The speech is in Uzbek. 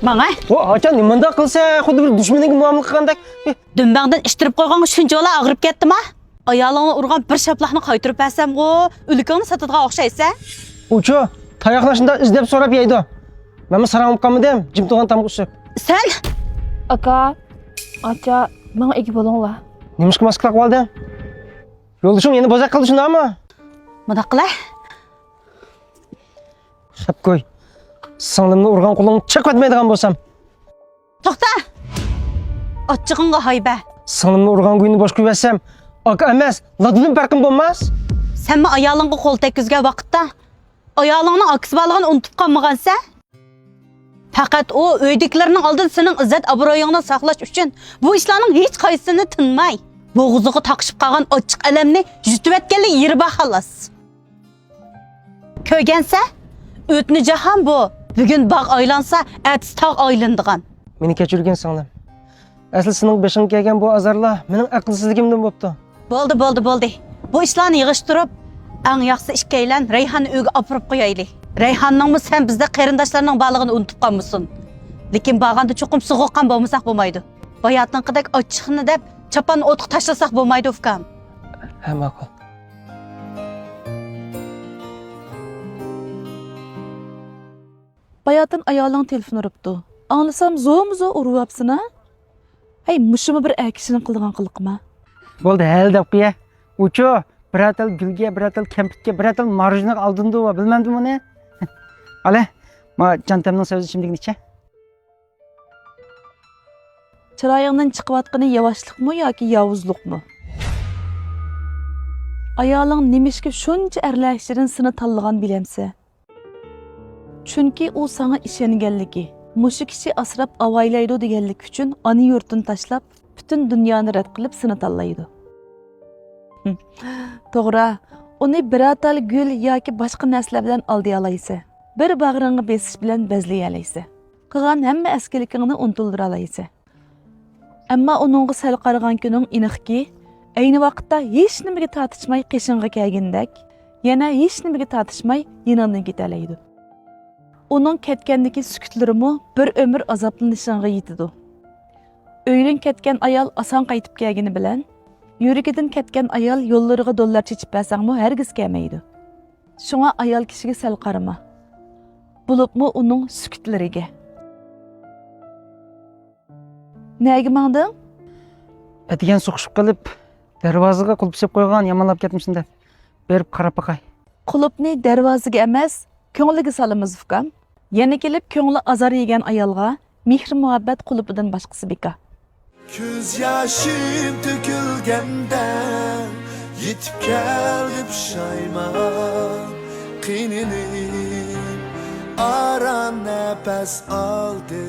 Bana? Acha nimanda qilsa, xuddi bir dushmaniga muomala qilgandek. Dümbağdan iştirib qo'ygan shunchalar og'rib ketdimi? Ayolingni urgan bir shaplaqni qaytirib bersam-ku, ulikingni sotadigan o'xshaysa? Uchu, tayoqlashında izlab so'rab yeydi. Men sarangib qolmadim, jim turgan tamg'usi. Sen? Aka, acha, menga ega bo'linglar. Nimishqa mas qilib qolding? Yo'ldoshing endi bozak qildi shundaymi? Bunda qilay. Qap qo'y. Singlimni urgan qo'ling chiqib ketmaydigan bo'lsam. To'xta. Ochchig'ingga hayba. Singlimni urgan kuyni bosh qo'yib bersam, aka emas, ladilin farqim bo'lmas. Senmi ayolingga qo'l tekkizgan vaqtda ayolingning aksbaligini unutib qolmagansa? Faqat o uydagilarning oldida sening izzat obro'yingni saqlash uchun bu ishlarning hech qaysini tinmay, bo'g'ziga taqishib qolgan ochiq alamni yutib etganlik yirba xolos. Ko'rgansa, o'tni jahon bu. Bugun bog' aylansa, atis tog' aylandigan. Meni kechirgan singlim. Asli sening beshing kelgan bu azarlar mening aqlsizligimdan bo'pti. Bo'ldi. Bu ishlarni yig'ishtirib, eng yaxshi ishkaylan Rayhonni uyga olib qo'yaylik. Rayhonning sen bizda qarindoshlarning borlig'ini unutib qolmasin. Lekin bag'anda cho'qim sug'oqqan bo'lmasak bo'lmaydi. Bayatninqidek ochiqni deb chapan o'tqa tashlasak bo'lmaydi ukam. Ha, ma'qul. Bayatın ayoling telefon uribdi. Anglasam zo'm-zo urib yapsina. Hey, mushimi bir akishini qilgan qiliqma. Bo'ldi, hal deb qo'ya. Uchu, biratal gulga, biratal kampitga, biratal marjinaga oldindi va bilmadim uni. Ale, ma chantamning so'zi shimdigini icha. Chiroyingdan chiqayotgani yavaşlıqmi yoki yovuzlikmi? Ayoling nimishga shuncha aralashishdan seni tanlagan bilamsa? Chunki u sana ishonganligi, mushu kishi asrab avaylaydi deganlik uchun ona yurtini tashlab, butun dunyoni rad qilib seni tanlaydi. To'g'ri, uni biratal gul yoki boshqa narsalar bilan alday olaysan. Bir bag'ringga besish bilan bezlay olaysan. Qilgan hamma askilikingni unuttira olaysan. Ammo uningga sal qaragan kuning aniqki, ayni vaqtda hech nimaga tortishmay qishingga kelgandek, yana hech nimaga tortishmay yiningdan ketalaydi. Uning ketgandagi sukutlarimi bir umr azoblanishingga yetidi. Uydan ketgan ayol oson qaytib kelgani bilan, yuragidan ketgan ayol yo'llariga dollar chechib bersangmi hargiz kelmaydi. Shunga ayol kishiga sal qarama. Bulubmi uning sukutlariga. Nega mangding? Atigan suqishib qilib, darvozaga qulp sepib qo'ygan yomonlab ketmişsin deb berib qarab baqay. Qulupni darvozaga emas, ko'ngliga solamiz ukam. Yana kelib ko'ngli azor yegan ayolga mehr muhabbat qulubidan boshqasi beka. Ko'z yoshim to'kilganda yetib keldi pushaymon qiynalib aran nafas oldi.